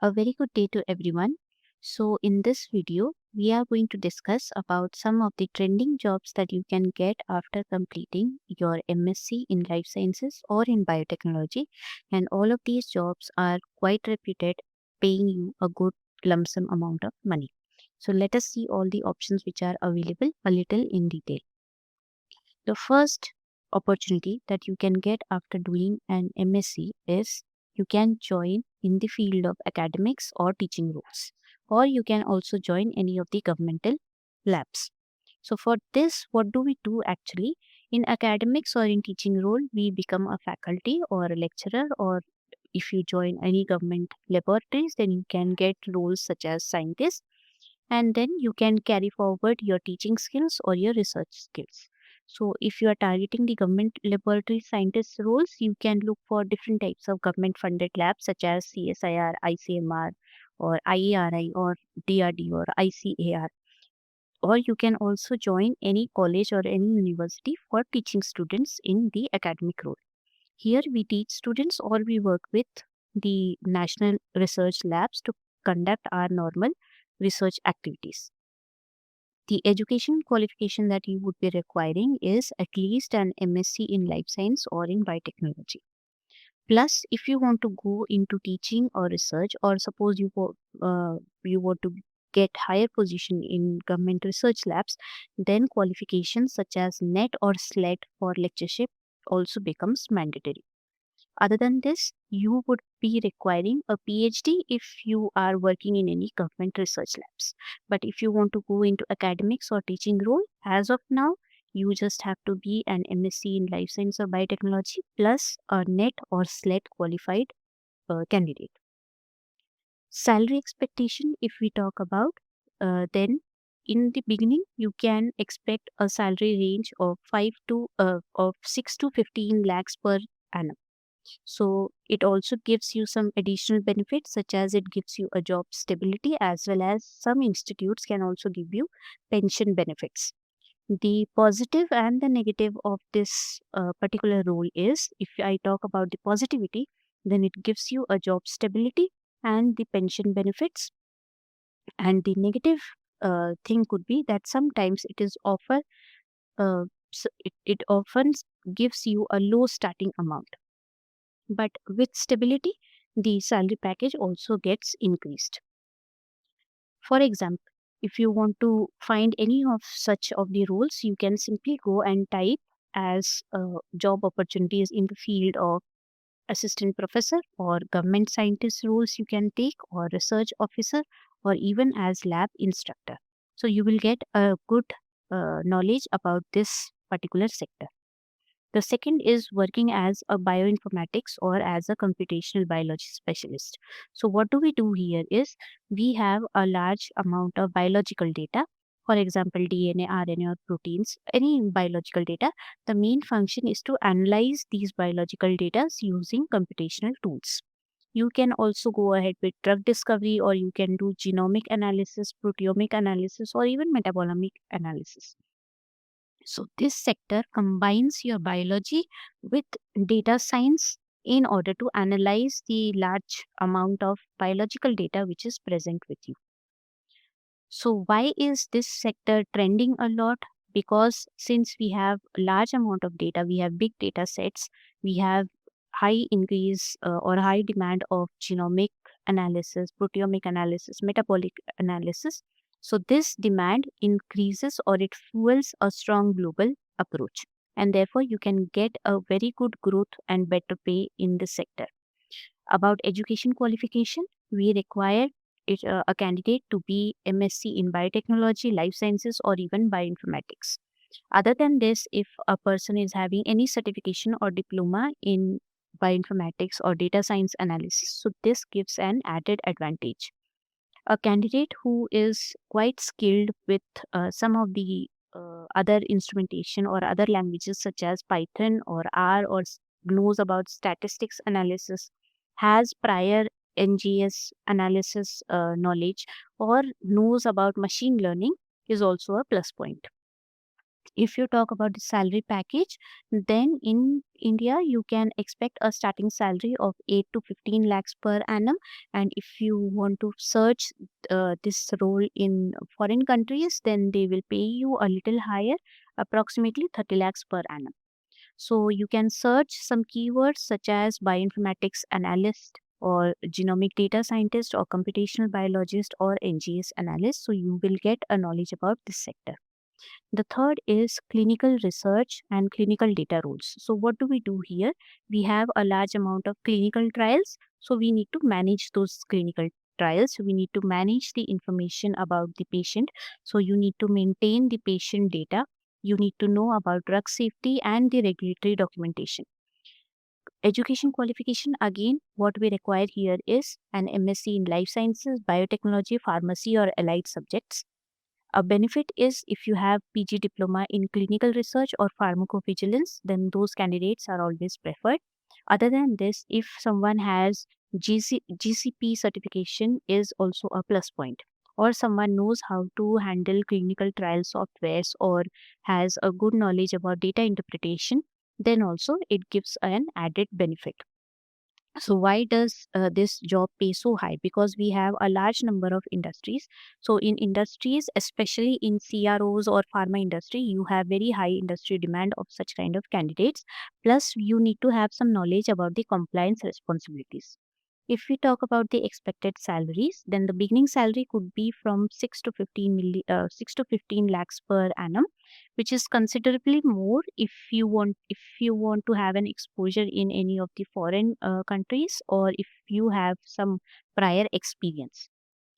A very good day to everyone. So in this video, we are going to discuss about some of the trending jobs that you can get after completing your MSc in life sciences or in biotechnology. And all of these jobs are quite reputed, paying you a good lump sum amount of money. So let us see all the options which are available a little in detail. The first opportunity that you can get after doing an MSc is you can join in the field of academics or teaching roles, or you can also join any of the governmental labs. So, for this, what do we do actually? In academics or in teaching role, we become a faculty or a lecturer, or if you join any government laboratories, then you can get roles such as scientist, and then you can carry forward your teaching skills or your research skills. So if you are targeting the government laboratory scientist roles, you can look for different types of government funded labs such as CSIR, ICMR, or IARI, or DRD, or ICAR. Or you can also join any college or any university for teaching students in the academic role. Here we teach students or we work with the national research labs to conduct our normal research activities. The education qualification that you would be requiring is at least an MSc in life science or in biotechnology. Plus, if you want to go into teaching or research, or suppose you want to get higher position in government research labs, then qualifications such as NET or SLET for lectureship also becomes mandatory. Other than this, you would be requiring a PhD if you are working in any government research labs. But if you want to go into academics or teaching role, as of now, you just have to be an MSc in life science or biotechnology plus a NET or SLET qualified candidate. Salary expectation, if we talk about, then in the beginning you can expect a salary range of 6 to 15 lakhs per annum. So it also gives you some additional benefits, such as it gives you a job stability, as well as some institutes can also give you pension benefits. The positive and the negative of this particular role is, if I talk about the positivity, then it gives you a job stability and the pension benefits. And the negative thing could be that sometimes it is offer it often gives you a low starting amount, but with stability, the salary package also gets increased. For example, if you want to find any of such of the roles, you can simply go and type as job opportunities in the field of assistant professor, or government scientist roles you can take, or research officer, or even as lab instructor. So you will get a good knowledge about this particular sector. The second is working as a bioinformatics or as a computational biology specialist. So, what do we do here is we have a large amount of biological data, for example, DNA, RNA, or proteins, any biological data. The main function is to analyze these biological data using computational tools. You can also go ahead with drug discovery, or you can do genomic analysis, proteomic analysis, or even metabolomic analysis. So, this sector combines your biology with data science in order to analyze the large amount of biological data which is present with you. So, why is this sector trending a lot? Because since we have a large amount of data, we have big data sets, we have high increase or high demand of genomic analysis, proteomic analysis, metabolic analysis. So this demand increases or it fuels a strong global approach. And therefore, you can get a very good growth and better pay in this sector. About education qualification, we require a candidate to be MSc in biotechnology, life sciences, or even bioinformatics. Other than this, if a person is having any certification or diploma in bioinformatics or data science analysis, so this gives an added advantage. A candidate who is quite skilled with some of the other instrumentation or other languages such as Python or R, or knows about statistics analysis, has prior NGS analysis knowledge, or knows about machine learning, is also a plus point. If you talk about the salary package, then in India you can expect a starting salary of 8 to 15 lakhs per annum. And if you want to search this role in foreign countries, then they will pay you a little higher, approximately 30 lakhs per annum. So you can search some keywords such as bioinformatics analyst or genomic data scientist or computational biologist or NGS analyst. So you will get a knowledge about this sector. The third is clinical research and clinical data roles. So what do we do here? We have a large amount of clinical trials. So we need to manage those clinical trials. We need to manage the information about the patient. So you need to maintain the patient data. You need to know about drug safety and the regulatory documentation. Education qualification, again, what we require here is an MSc in life sciences, biotechnology, pharmacy, or allied subjects. A benefit is if you have PG diploma in clinical research or pharmacovigilance, then those candidates are always preferred. Other than this, if someone has GCP certification is also a plus point, or someone knows how to handle clinical trial softwares or has a good knowledge about data interpretation, then also it gives an added benefit. So why does this job pay so high? Because we have a large number of industries. So in industries, especially in CROs or pharma industry, you have very high industry demand of such kind of candidates. Plus you need to have some knowledge about the compliance responsibilities. If we talk about the expected salaries, then the beginning salary could be from 6 to 15 lakhs per annum, which is considerably more if you want to have an exposure in any of the foreign countries, or if you have some prior experience.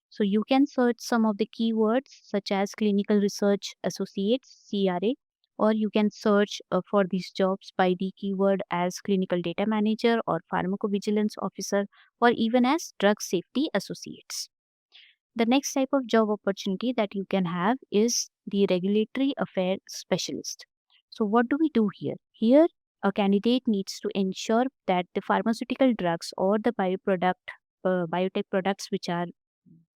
So you can search some of the keywords such as clinical research associates, CRA, or you can search for these jobs by the keyword as clinical data manager or pharmacovigilance officer, or even as drug safety associates. The next type of job opportunity that you can have is the regulatory affairs specialist. So what do we do here? Here, a candidate needs to ensure that the pharmaceutical drugs or the biotech products which are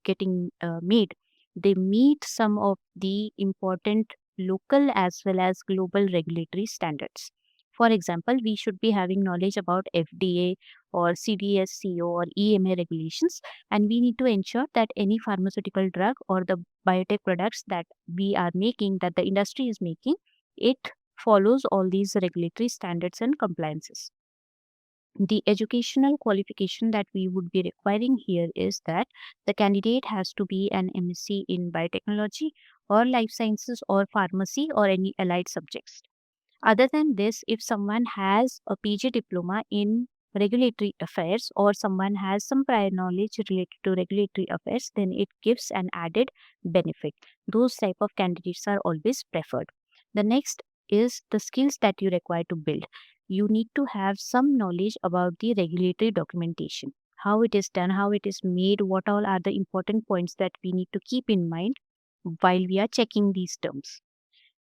getting made, they meet some of the important local as well as global regulatory standards. For example, we should be having knowledge about FDA or CDSCO or EMA regulations, and we need to ensure that any pharmaceutical drug or the biotech products that we are making, that the industry is making, it follows all these regulatory standards and compliances. The educational qualification that we would be requiring here is that the candidate has to be an MSc in biotechnology or life sciences or pharmacy or any allied subjects. Other than this, if someone has a PG diploma in regulatory affairs or someone has some prior knowledge related to regulatory affairs, then it gives an added benefit. Those type of candidates are always preferred. The next is the skills that you require to build. You need to have some knowledge about the regulatory documentation, how it is done, how it is made, what all are the important points that we need to keep in mind while we are checking these terms.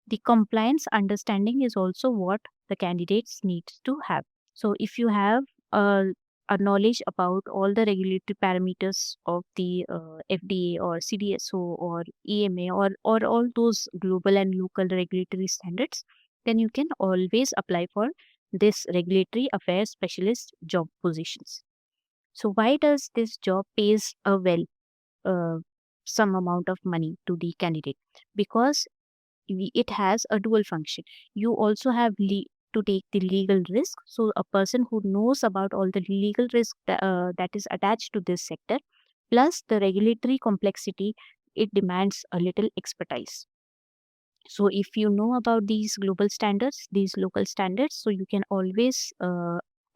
The compliance understanding is also what the candidates need to have. So if you have a, a knowledge about all the regulatory parameters of the FDA or CDSO or EMA or all those global and local regulatory standards, then you can always apply for this regulatory affairs specialist job positions. So why does this job pays a uh, some amount of money to the candidate? Because it has a dual function. You also have to take the legal risk. So a person who knows about all the legal risk that is attached to this sector, plus the regulatory complexity, it demands a little expertise. So if you know about these global standards, these local standards, so you can always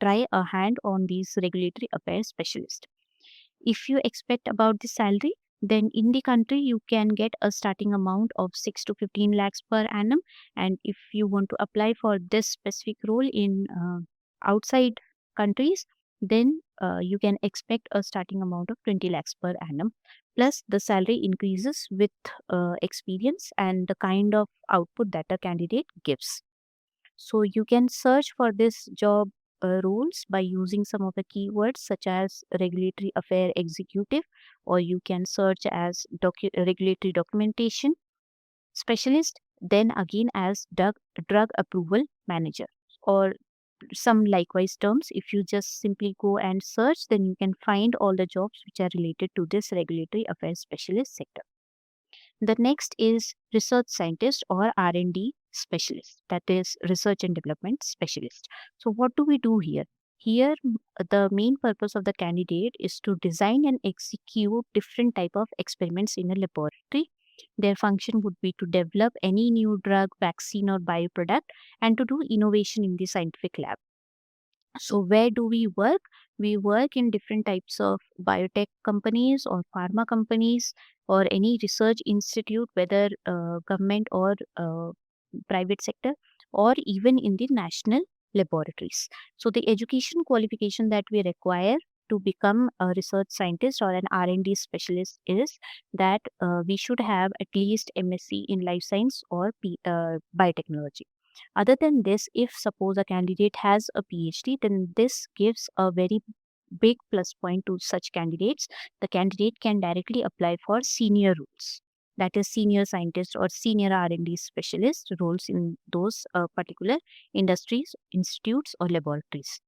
try a hand on these regulatory affairs specialist. If you expect about the salary, then in the country you can get a starting amount of 6 to 15 lakhs per annum. And if you want to apply for this specific role in outside countries, then you can expect a starting amount of 20 lakhs per annum. Plus, the salary increases with experience and the kind of output that a candidate gives. So you can search for this job roles by using some of the keywords such as regulatory affair executive, or you can search as regulatory documentation specialist, then again as drug approval manager, or some likewise terms. If you just simply go and search, then you can find all the jobs which are related to this regulatory affairs specialist sector. The next is research scientist or R&D specialist, that is research and development specialist. So what do we do here? Here, the main purpose of the candidate is to design and execute different type of experiments in a laboratory. Their function would be to develop any new drug, vaccine or bioproduct, and to do innovation in the scientific lab. So where do we work? We work in different types of biotech companies or pharma companies or any research institute, whether government or private sector, or even in the national laboratories. So the education qualification that we require to become a research scientist or an R&D specialist is that we should have at least MSc in life science or biotechnology. Other than this, if suppose a candidate has a PhD, then this gives a very big plus point to such candidates. The candidate can directly apply for senior roles, that is senior scientist or senior R&D specialist roles in those particular industries, institutes or laboratories.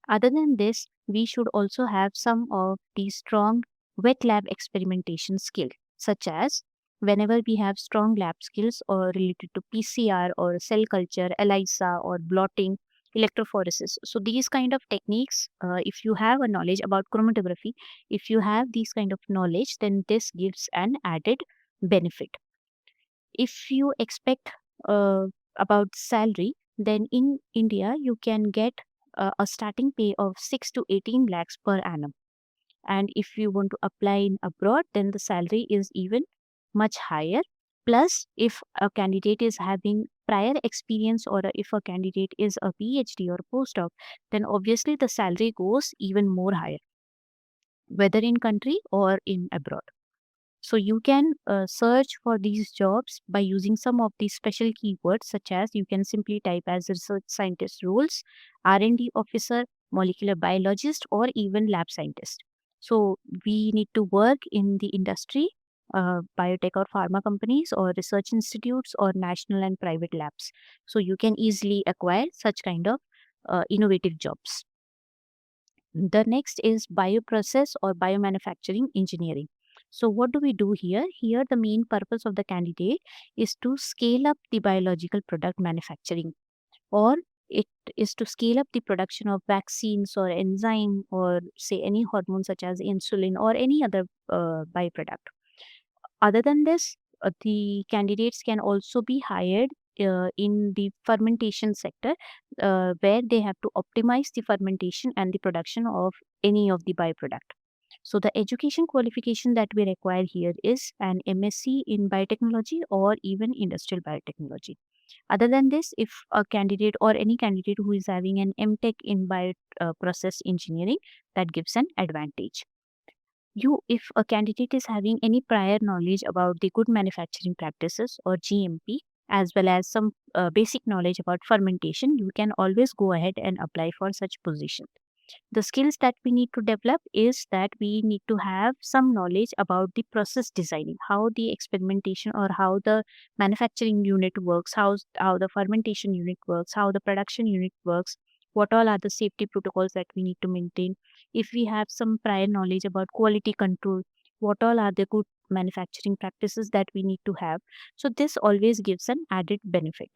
Other than this, we should also have some of the strong wet lab experimentation skill, such as whenever we have strong lab skills or related to PCR or cell culture, ELISA or blotting, electrophoresis. So these kind of techniques, if you have a knowledge about chromatography, if you have these kind of knowledge, then this gives an added benefit. If you expect about salary, then in India you can get a starting pay of 6 to 18 lakhs per annum. And if you want to apply in abroad, then the salary is even much higher. Plus, if a candidate is having prior experience or if a candidate is a PhD or postdoc, then obviously the salary goes even more higher, whether in country or in abroad. So you can search for these jobs by using some of these special keywords, such as you can simply type as research scientist roles, R&D officer, molecular biologist, or even lab scientist. So we need to work in the industry, biotech or pharma companies or research institutes or national and private labs. So you can easily acquire such kind of innovative jobs. The next is bioprocess or biomanufacturing engineering. So what do we do here? Here the main purpose of the candidate is to scale up the biological product manufacturing, or it is to scale up the production of vaccines or enzyme or say any hormone such as insulin or any other byproduct. Other than this, the candidates can also be hired in the fermentation sector, where they have to optimize the fermentation and the production of any of the byproduct. So the education qualification that we require here is an MSc in biotechnology or even industrial biotechnology. Other than this, if a candidate or any candidate who is having an MTech in bioprocess engineering, that gives an advantage. If a candidate is having any prior knowledge about the good manufacturing practices or GMP, as well as some basic knowledge about fermentation, you can always go ahead and apply for such position. The skills that we need to develop is that we need to have some knowledge about the process designing, how the experimentation or how the manufacturing unit works, how the fermentation unit works, how the production unit works, what all are the safety protocols that we need to maintain. If we have some prior knowledge about quality control, what all are the good manufacturing practices that we need to have. So this always gives an added benefit.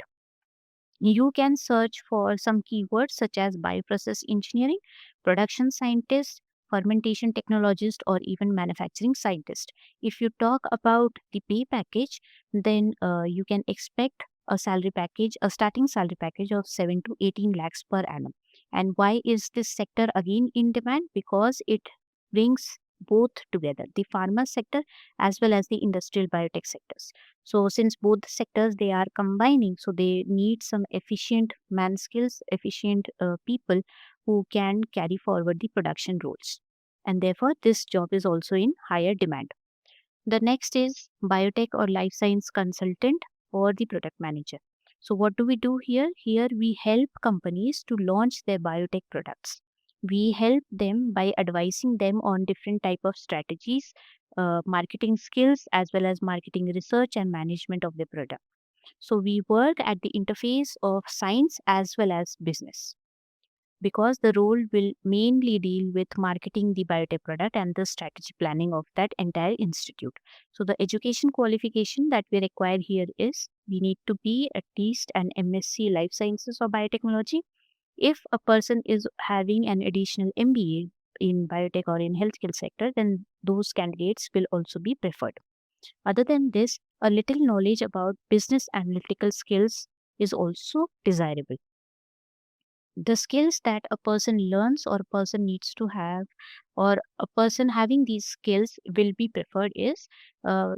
You can search for some keywords such as bioprocess engineering, production scientist, fermentation technologist, or even manufacturing scientist. If you talk about the pay package, then you can expect a salary package, a starting salary package of 7 to 18 lakhs per annum. And why is this sector again in demand? Because it brings both together, the pharma sector as well as the industrial biotech sectors. So since both the sectors they are combining, so they need some efficient man skills, efficient people who can carry forward the production roles. And therefore, this job is also in higher demand. The next is biotech or life science consultant or the product manager. So what do we do here? Here we help companies to launch their biotech products. We help them by advising them on different type of strategies, marketing skills, as well as marketing research and management of the product. So we work at the interface of science as well as business, because the role will mainly deal with marketing the biotech product and the strategy planning of that entire institute. So the education qualification that we require here is we need to be at least an MSc Life Sciences or Biotechnology. If a person is having an additional MBA in biotech or in healthcare sector, then those candidates will also be preferred. Other than this, a little knowledge about business analytical skills is also desirable. The skills that a person learns or a person needs to have, or a person having these skills will be preferred, is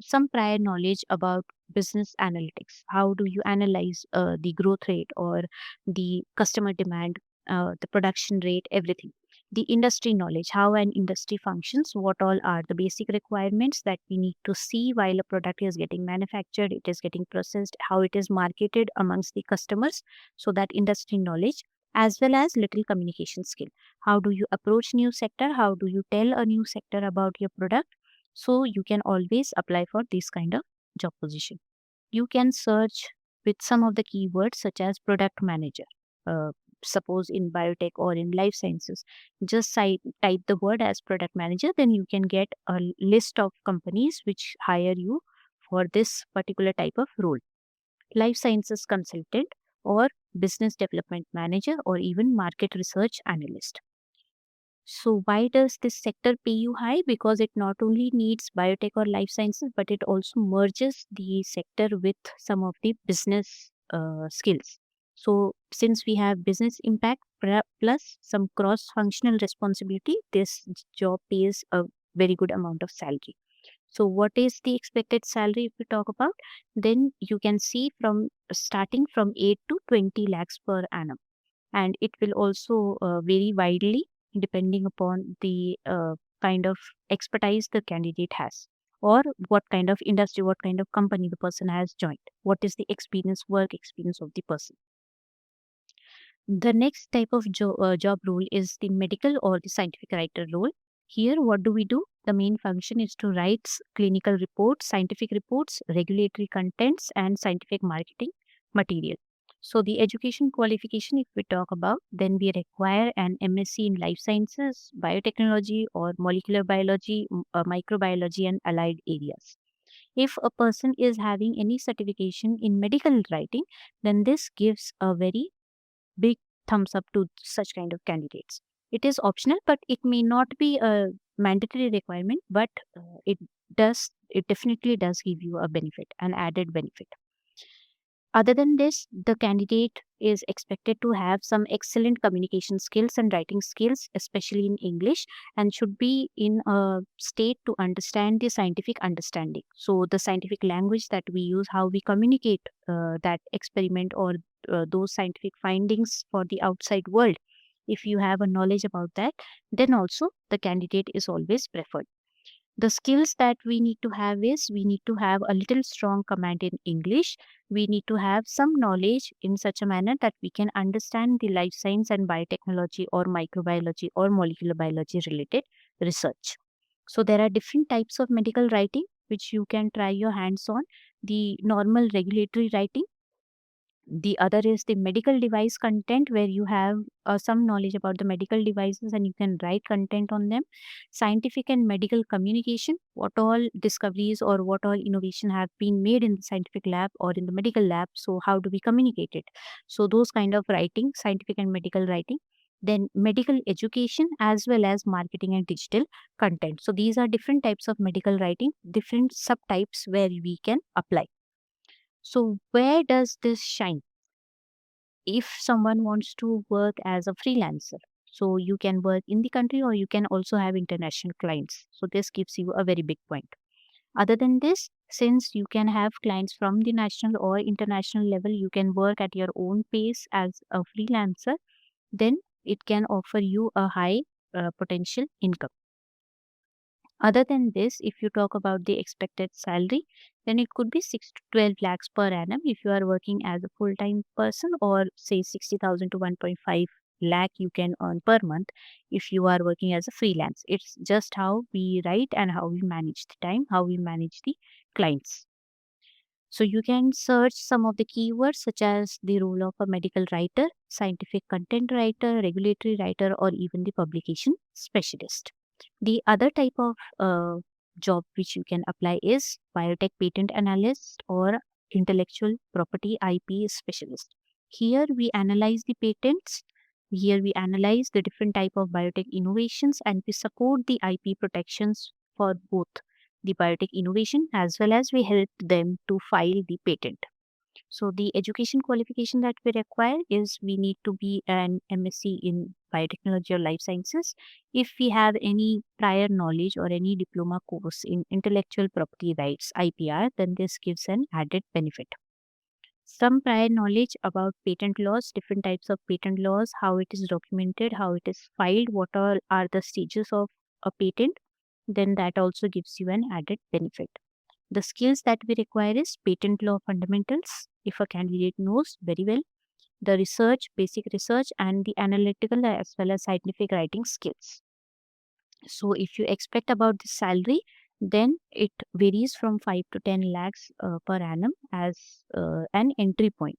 some prior knowledge about business analytics. How do you analyze the growth rate or the customer demand, the production rate, everything. The industry knowledge, how an industry functions, what all are the basic requirements that we need to see while a product is getting manufactured, it is getting processed, how it is marketed amongst the customers. So that industry knowledge, as well as little communication skill. How do you approach new sector? How do you tell a new sector about your product? So you can always apply for this kind of job position. You can search with some of the keywords such as product manager. Uh, Suppose in biotech or in life sciences, just type the word as product manager, then you can get a list of companies which hire you for this particular type of role. Life sciences consultant, or business development manager, or even market research analyst. So why does this sector pay you high? Because it not only needs biotech or life sciences, but it also merges the sector with some of the business skills. So since we have business impact plus some cross functional responsibility, this job pays a very good amount of salary. So what is the expected salary if we talk about? Then you can see from starting from 8 to 20 lakhs per annum. And it will also vary widely depending upon the kind of expertise the candidate has, or what kind of industry, what kind of company the person has joined, what is the experience, work experience of the person. The next type of job role is the medical or the scientific writer role. Here, what do we do? The main function is to write clinical reports, scientific reports, regulatory contents, and scientific marketing material. So, the education qualification, if we talk about, then we require an MSc in life sciences, biotechnology, or molecular biology, microbiology, and allied areas. If a person is having any certification in medical writing, then this gives a very big thumbs up to such kind of candidates. It is optional, but it may not be a mandatory requirement, but it definitely does give you a benefit, an added benefit. Other than this, the candidate is expected to have some excellent communication skills and writing skills, especially in English, and should be in a state to understand the scientific understanding. So, the scientific language that we use, how we communicate that experiment or those scientific findings for the outside world. If you have a knowledge about that, then also the candidate is always preferred. The skills that we need to have is we need to have a little strong command in English. We need to have some knowledge in such a manner that we can understand the life science and biotechnology or microbiology or molecular biology related research. So there are different types of medical writing which you can try your hands on. The normal regulatory writing, the other is the medical device content, where you have some knowledge about the medical devices and you can write content on them. Scientific and medical communication, what all discoveries or what all innovation have been made in the scientific lab or in the medical lab. So how do we communicate it? So those kind of writing, scientific and medical writing. Then medical education as well as marketing and digital content. So these are different types of medical writing, different subtypes where we can apply. So where does this shine? If someone wants to work as a freelancer, so you can work in the country or you can also have international clients, so this gives you a very big point. Other than this, since you can have clients from the national or international level, you can work at your own pace as a freelancer, then it can offer you a high potential income. Other than this, if you talk about the expected salary, then it could be 6 to 12 lakhs per annum if you are working as a full time person, or say 60,000 to 1.5 lakh you can earn per month if you are working as a freelance. It's just how we write and how we manage the time, how we manage the clients. So you can search some of the keywords such as the role of a medical writer, scientific content writer, regulatory writer, or even the publication specialist. The other type of job which you can apply is biotech patent analyst or intellectual property IP specialist. Here we analyze the patents. Here we analyze the different type of biotech innovations and we support the IP protections for both the biotech innovation as well as we help them to file the patent. So the education qualification that we require is we need to be an MSc in biotechnology or life sciences. If we have any prior knowledge or any diploma course in intellectual property rights IPR, then this gives an added benefit. Some prior knowledge about patent laws, different types of patent laws, how it is documented, how it is filed, what all are the stages of a patent, then that also gives you an added benefit. The skills that we require is patent law fundamentals, if a candidate knows very well, the research, basic research, and the analytical as well as scientific writing skills. So if you expect about the salary, then it varies from 5 to 10 lakhs per annum as an entry point.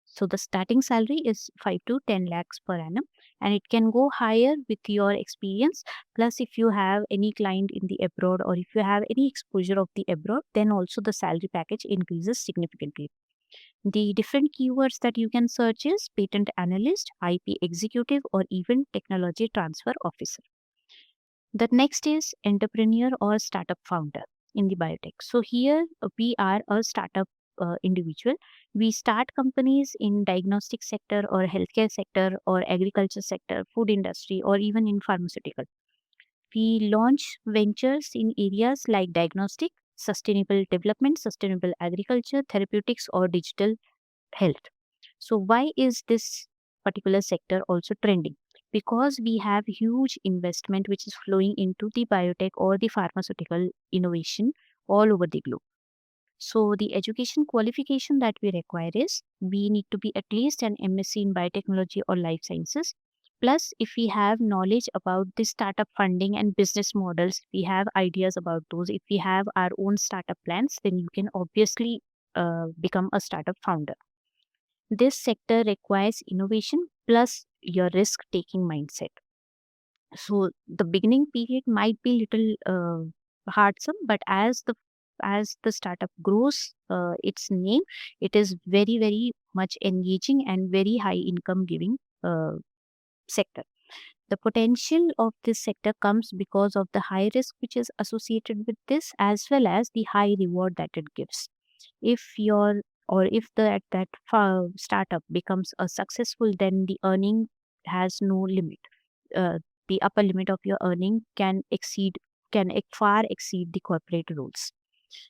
So the starting salary is 5 to 10 lakhs per annum and it can go higher with your experience. Plus if you have any client in the abroad or if you have any exposure of the abroad, then also the salary package increases significantly. The different keywords that you can search is patent analyst, IP executive, or even technology transfer officer. The next is entrepreneur or startup founder in the biotech. So here we are a startup individual. We start companies in diagnostic sector or healthcare sector or agriculture sector, food industry, or even in pharmaceutical. We launch ventures in areas like diagnostic, sustainable development, sustainable agriculture, therapeutics, or digital health. So why is this particular sector also trending? Because we have huge investment which is flowing into the biotech or the pharmaceutical innovation all over the globe. So the education qualification that we require is we need to be at least an MSc in biotechnology or life sciences. Plus, if we have knowledge about the startup funding and business models, we have ideas about those. If we have our own startup plans, then you can obviously become a startup founder. This sector requires innovation plus your risk taking mindset. So the beginning period might be little hardsome, but as the startup grows its name, it is very much engaging and very high income giving sector. The potential of this sector comes because of the high risk which is associated with this as well as the high reward that it gives. If your or if that startup becomes a successful, then the earning has no limit. uh, the upper limit of your earning far exceed the corporate rules.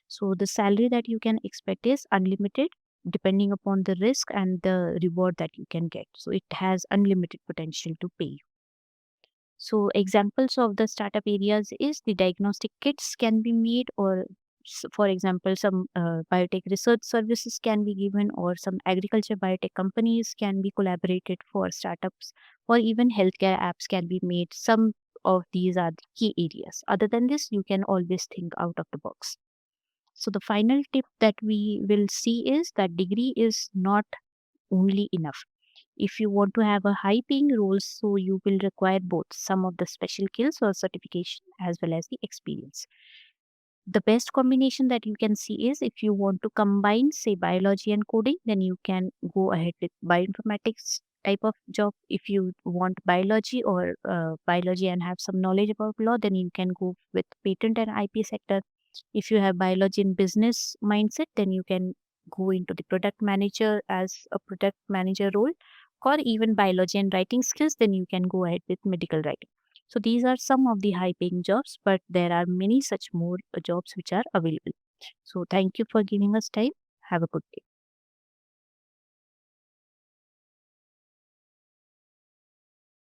So the salary that you can expect is unlimited depending upon the risk and the reward that you can get. So it has unlimited potential to pay. So examples of the startup areas is the diagnostic kits can be made, or for example, some biotech research services can be given, or some agriculture biotech companies can be collaborated for startups, or even healthcare apps can be made. Some of these are the key areas. Other than this, you can always think out of the box. So the final tip that we will see is that degree is not only enough. If you want to have a high paying role, so you will require both some of the special skills or certification as well as the experience. The best combination that you can see is if you want to combine say biology and coding, then you can go ahead with bioinformatics type of job. If you want biology or biology and have some knowledge about law, then you can go with patent and IP sector. If you have biology and business mindset, then you can go into the product manager as a product manager role, or even biology and writing skills, then you can go ahead with medical writing. So these are some of the high paying jobs, but there are many such more jobs which are available. So thank you for giving us time. Have a good day.